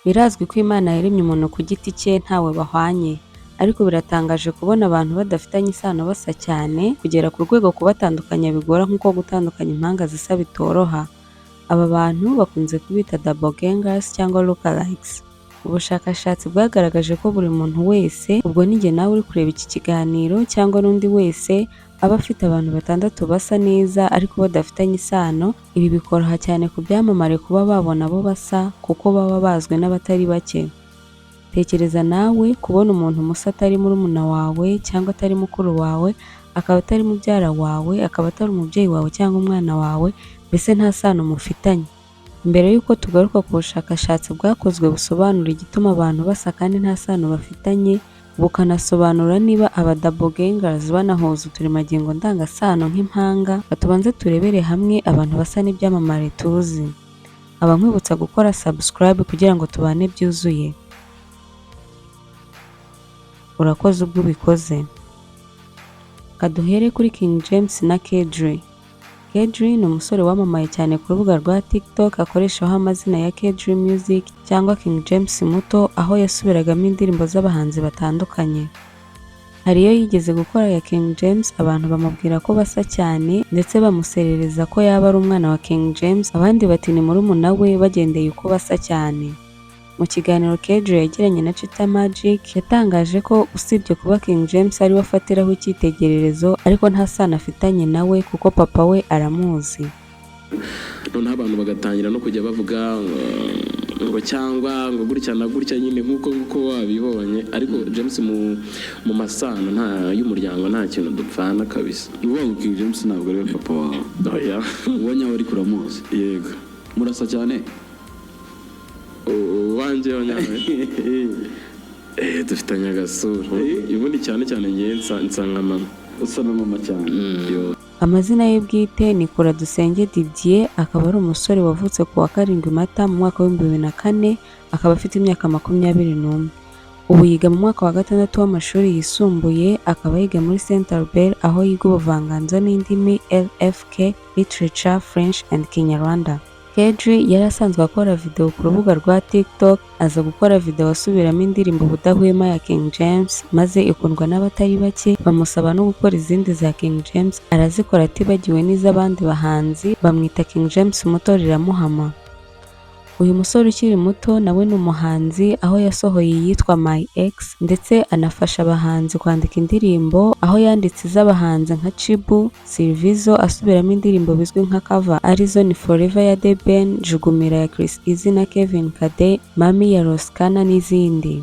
Birazwi ko Imana yaremye umuntu ku giti cye ntawe bahwanye, ariko biratangaje kubona abantu badafitanye isano basa cyane, kugera ku rwego kubatandukanya bigora nk'uko gutandukanya impanga zisa bitoroha. Aba bantu bakunze kubita doppelgangers cyangwa lookalikes. Ubushakashatsi bwagaragaje ko buri muntu wese, ubwo ni njye nawe uri kureba iki kiganiro cyangwa n'undi wese, aba afite abantu 6 basa neza ariko badafitanye isano. Ibi bikoroha cyane ku byamamare kuba babona abo basa kuko baba bazwi n'abatari bake. Tekereza nawe kubona umuntu musa atari murumuna wawe cyangwa atari mukuru wawe, akaba atari mubyara wawe, akaba atari umubyeyi wawe cyangwa umwana wawe, mbese nta sano mufitanye. Mbere y'uko tugaruka ku bushakashatsi bwakozwe busobanura igituma abantu basa kandi nta sano bafitanye, bukanasobanura niba aba doppelgangers banahuza uturemangingo ndangasano nk'impanga, tubanze turebere hamwe abantu basa n'ibyamamare tuzi. Aba nkwibutsa gukora subscribe kugira ngo tubane byuzuye. Urakoze ubwo ubikoze. Kaduhere kuri King James na Kedri. Kedri ni umusore wamamaye cyane ku rubuga rwa TikTok akoreshaho amazina ya Kedri Music cyangwa King James muto, aho yasubiragamo indirimbo z'abahanzi batandukanye. Hari iyo yigeze gukora ya King James, abantu bamubwira ko basa cyane ndetse bamuserereza ko yaba ari umwana wa King James, abandi bati ni murumuna we bagendeye uko basa cyane. Mu kiganiro Kedri yagiranye na Chita Magic, yatangaje ko usibye kuba King James ariwe afatiraho icyitegererezo, ariko nta sano afitanye nawe kuko papa we aramuzi. Noneho abantu bagatangira no kujya bavuga ngo cyangwa ngo gutya na gutya nyine nk'uko wabibonye, ariko James mu masano nta y'umuryango nta kintu dupfana kabisa. Uvuga ngo King James ntabwo ari we papa wawe. Oya. Ubonye aho ari kuramuzi. Yego. Murasa cyane? Wanje wanyawe. Dufitanye agasura. Ubundi cyane ngiye nsanga mama. Usa na mama cyane. Amazina ye bwite ni Kuradusenge Didier, akaba ari umusore wavutse ku wa 7 Mata mu mwaka wa 2004, akaba afite imyaka 21. Ubu yiga mu mwaka wa 6 w'amashuri yisumbuye, akaba yiga muri Saint Albert aho yiga ubuvanganzo n'indimi LFK, Literature, French and Kinyarwanda. Kedri yari asanzwe akora video ku rubuga rwa TikTok, aza gukora video asubiramo indirimbo Budahwema ya King James, maze ikundwa n'abatari bake, bamusaba no gukora izindi za King James, arazikora atibagiwe n'iz'abandi bahanzi, bamwita King James muto riramuhama. Uyu musore ukiri muto nawe ni umuhanzi, aho yasohoye yitwa My Ex, ndetse anafasha abahanzi kwandika indirimbo, aho yanditse iz'abahanzi nka Chibu, Silvizo asubiramo indirimbo bizwi nka cover arizo ni Forever ya The Ben, Jugumira ya Chris Easy na Kevin Kade, Mami ya Roskana n'izindi.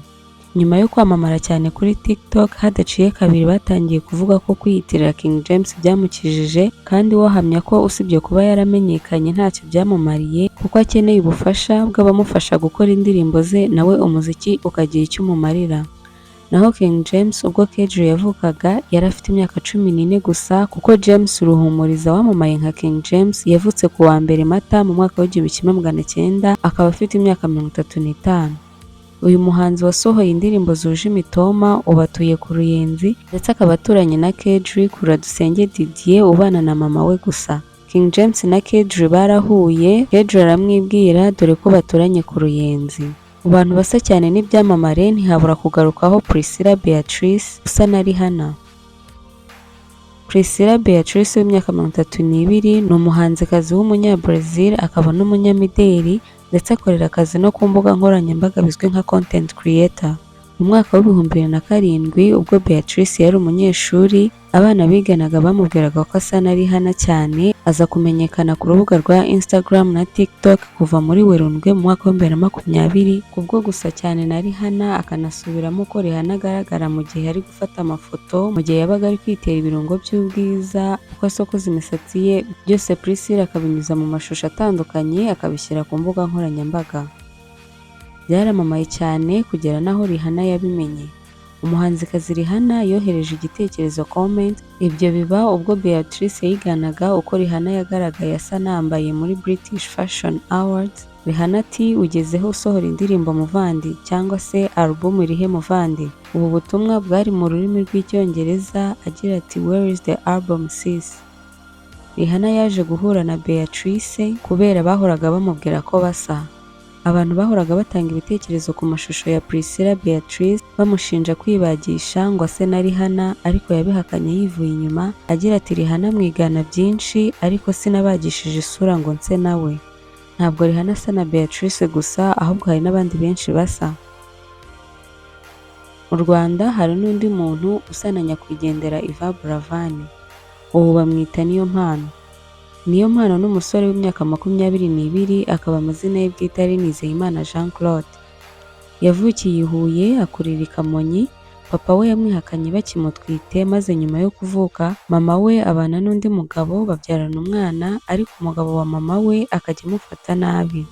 Nyuma yo kwamamara cyane kuri TikTok, hadaciye kabiri batangiye kuvuga ko kwiyitirira King James byamukijije, kandi wahamya ko usibye kuba yaramenyekanye ntacyo byamumariye kuko akeneye ubufasha bw'abamufasha gukora indirimbo ze, nawe umuziki ukagira icyo umumarira. Naho King James ubwo Kedri yavukaga yari afite imyaka 14 gusa, kuko James Ruhumuriza wamamaye nka King James yavutse ku wa 1 Mata mu mwaka wa 1900, akaba afite imyaka 35. Uyu muhanzi wasohoye indirimbo zuje imitoma ubatuye ku Ruyenzi, ndetse akaba aturanye na Kedri Kuradusenge Didier ubana na mama we gusa. King James na Kedri barahuye, Kedri aramwibwira dore ko baturanye ku Ruyenzi. Mu bantu basa cyane n'ibyamamare ntihabura kugarukaho Priscilla Beatrice usa na Rihanna. Priscilla Beatrice w'imyaka 32 ni umuhanzikazi w'umunya-Brazil, akaba n'umunyamideli, ndetse akorera akazi no ku mbuga nkoranyambaga bizwi nka content creator. Mu mwaka wa 2007 ubwo Beatrice yari umunyeshuri, abana biganaga bamubwiraga ko asa na Rihanna cyane, aza kumenyekana ku rubuga rwa Instagram na TikTok kuva muri Werurwe mu mwaka wa 2020, kubwo gusa cyane na Rihanna, akanasubiramo ko Rihanna agaragara mu gihe ari gufata amafoto, mu gihe yabaga ari kwitera ibirungo by'ubwiza, uko asokoza imisatsi ye, byose Priscilla akabinyuza mu mashusho atandukanye akabishyira ku mbuga nkoranyambaga. Byaramamaye cyane kugera naho Rihanna yabimenye. Umuhanzikazi Rihanna yohereje igitekerezo comment, ibyo biba ubwo Beatrice yiganaga uko Rihanna yagaragaye asa nambaye muri British Fashion Awards. Rihanna ati ugezeho usohora indirimbo muvandi, cyangwa se album irihe muvandi. Ubu butumwa bwari mu rurimi rw'icyongereza agira ati where is the album sis. Rihanna yaje guhura na Beatrice kubera bahoraga bamubwira ko basa. Abantu bahoraga batanga ibitekerezo ku mashusho ya Priscilla Beatrice bamushinja kwibagisha ngo ase na Rihanna, ariko yabihakanye yivuye inyuma agira ati Rihanna mwigana byinshi ariko sinabagishije isura ngo nse nawe. Ntabwo Rihanna asa na Beatrice gusa ahubwo hari n'abandi benshi basa. Mu Rwanda hari n'undi muntu usa na nyakwigendera Yvan Buravan. Ubu bamwita Niyompano. Niyompano ni umusore w'imyaka 22 akaba amazina ye bwite ari Nizeyimana Jean Claude. Yavukiye i Huye akurira i Kamonyi, papa we yamwihakanye bakimutwite maze nyuma yo kuvuka mama we abana n'undi mugabo babyarana umwana, ariko umugabo wa mama we akajya amufata nabi.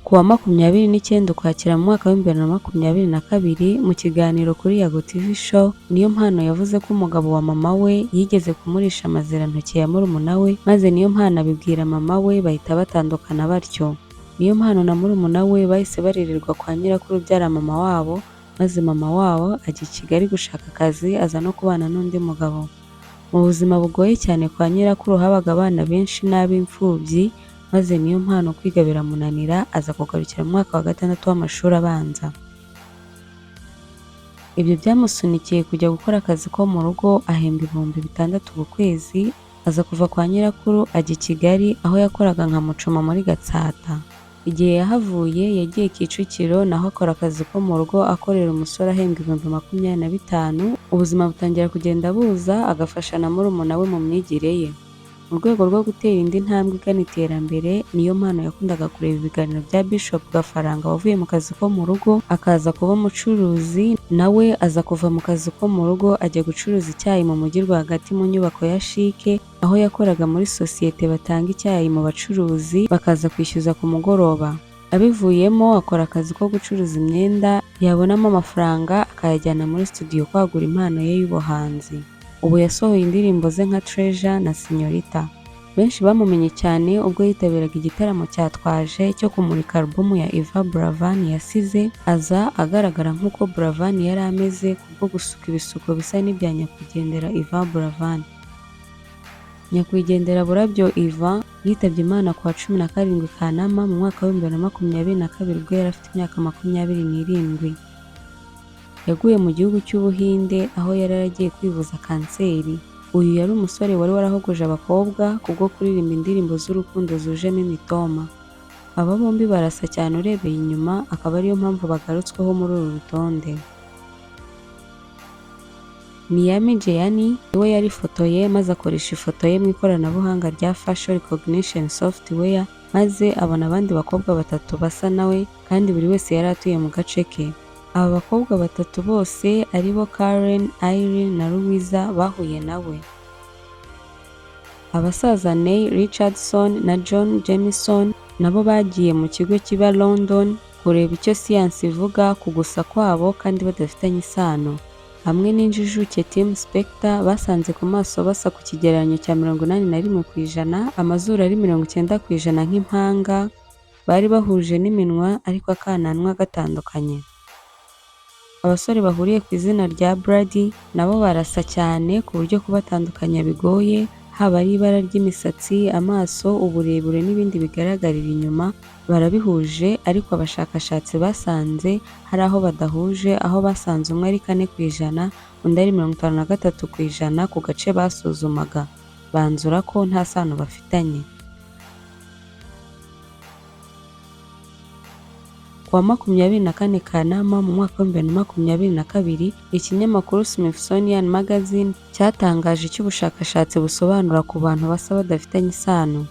Ku wa 29 Ukwakira mu mwaka wa 2022 mu kiganiro kuri Yago TV Show, Niyompano yavuze ko umugabo wa mama we yigeze kumurisha amazirantoki ya murumuna we, maze Niyompano abibwira mama we bahita batandukana batyo. Niyompano na murumuna we bahise baririrwa kwa nyirakuru ubyara mama wabo, maze mama wabo ajya i Kigali gushaka akazi aza no kubana n'undi mugabo. Mu buzima bugoye cyane kwa nyirakuru habaga abana benshi n'ab'imfubyi, maze Niyompano kwiga biramunanira aza kugarukira mu mwaka wa 6 w'amashuri abanza. Ibyo byamusunikiye kujya gukora akazi ko mu rugo ahembwa 6,000 ku kwezi, aza kuva kwa nyirakuru ajya i Kigali aho yakoraga nka mucoma muri Gatsata. Igihe yahavuye yagiye Kicukiro naho akora akazi ko mu rugo akorera umusore ahembwa 25,000, ubuzima butangira kugenda buza agafasha na murumuna we mu myigire ye. Mu rwego rwo gutera indi ntambwe igana iterambere, Niyompano yakundaga kureba ibiganiro bya Bishop Gafaranga wavuye mu kazi ko mu rugo akaza kuba umucuruzi, nawe aza kuva mu kazi ko mu rugo ajya gucuruza icyayi mu mujyi rwagati mu nyubako ya Chic, aho yakoraga muri sosiyete batanga icyayi mu bacuruzi bakaza kwishyuza ku mugoroba. Abivuyemo akora akazi ko gucuruza imyenda, yabonamo amafaranga akayajyana muri studio kwagura impano ye y'ubuhanzi. Ubu yasohoye indirimbo ze nka Treasure na Signorita. Benshi bamumenye cyane ubwo yitabiraga igitaramo cyatwaje cyo kumurika album ya Yvan Buravan yasize, aza agaragara nk'uko Buravan yari ameze kubwo gusuka ibisuko bisa n'ibya nyakwigendera Yvan Buravan. Nyakwigendera Burabyo Yvan yitabye Imana ku wa 17 Kanama mu mwaka wa 2022 ubwo yari afite imyaka 27. Yaguye mu gihugu cy'Ubuhinde aho yari yaragiye kwivuza kanseri. Uyu yari umusore wari warahogoje abakobwa kubwo kuririmba indirimbo z'urukundo zujemo imitoma. Aba bombi barasa cyane urebeye inyuma, akaba ariyo mpamvu bagarutsweho muri uru rutonde. Miami Jeyani we yarifotoye maze akoresha ifoto ye mu ikoranabuhanga rya Facial Recognition Software, maze abona abandi bakobwa 3 basa nawe kandi buri wese yari atuye mu gace ke. Aba bakobwa 3 bose aribo Karen, Irene na Louisa bahuye nawe. Abasaza Neil Richardson na John Jamieson nabo bagiye mu kigo kiba London kureba icyo siyansi ivuga ku gusa kwabo kandi badafitanye isano. Hamwe n'injijuke Tim Spector basanze ku maso basa ku kigereranyo cya 81%, amazuru ari 90% nk'impanga, bari bahuje n'iminwa ariko akananwa gatandukanye. Abasore bahuriye ku izina rya Brady nabo barasa cyane ku buryo kubatandukanya bigoye, haba ari ibara ry'imisatsi, amaso, uburebure n'ibindi bigaragarira inyuma barabihuje, ariko abashakashatsi basanze hari aho badahuje, aho basanze umwe ari 4%, undi ari 53% ku gace basuzumaga, banzura ko nta sano bafitanye. Ku wa 24 Kanama mu mwaka wa 2022, ikinyamakuru Smithsonian Magazine cyatangaje icy'ubushakashatsi busobanura ku bantu basa badafitanye isano.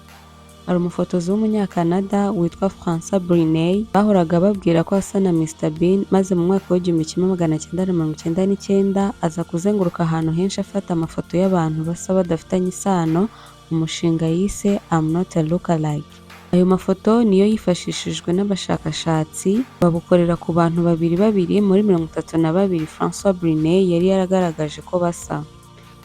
Hari umufotozi w'umunyakanada witwa Francois Brunet bahoraga babwira ko asa na Mr Bean, maze mu mwaka wa 1999 aza kuzenguruka ahantu henshi afata amafoto y'abantu basa badafitanye isano mu mushinga yise I'm Not a Lookalike. Ayo mafoto niyo yifashishijwe n'abashakashatsi babukorera ku bantu babiri muri 32 Francois Brunet yari yaragaragaje ko basa.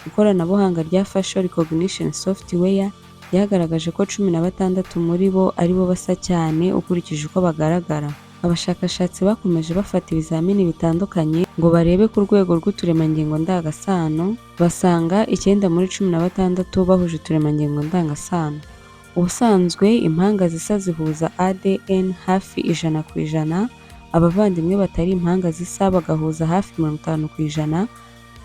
Ikoranabuhanga rya Facial Recognition Software ryagaragaje ko 16 muri bo aribo basa cyane ukurikije uko bagaragara. Abashakashatsi bakomeje bafata ibizamini bitandukanye ngo barebe ku rwego rw'uturemangingo ndangasano, basanga 9 muri 16 bahuje uturemangingo ndangasano. Ubusanzwe impanga zisa zihuza ADN hafi 100%, abavandimwe batari impanga zisa bagahuza hafi 50%,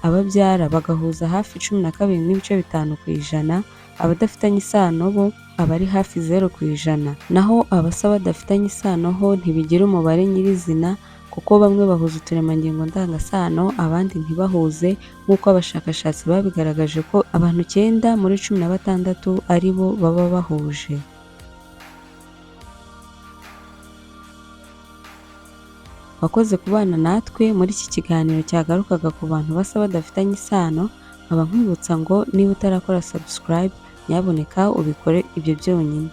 ababyara bagahuza hafi 12.5%, abadafitanye isano bo aba ari hafi 0%, naho abasa badafitanye isano ho ntibigira umubare nyirizina kuko bamwe bahuza uturemangingo ndangasano abandi ntibahuze, nk'uko abashakashatsi babigaragaje ko abantu 9 muri 16 ari bo baba bahuje. Wakoze kubana natwe muri iki kiganiro cyagarukaga ku bantu basa badafitanye isano, nkaba nkwibutsa ngo niba utarakora subscribe nyaboneka ubikore ibyo byonyine.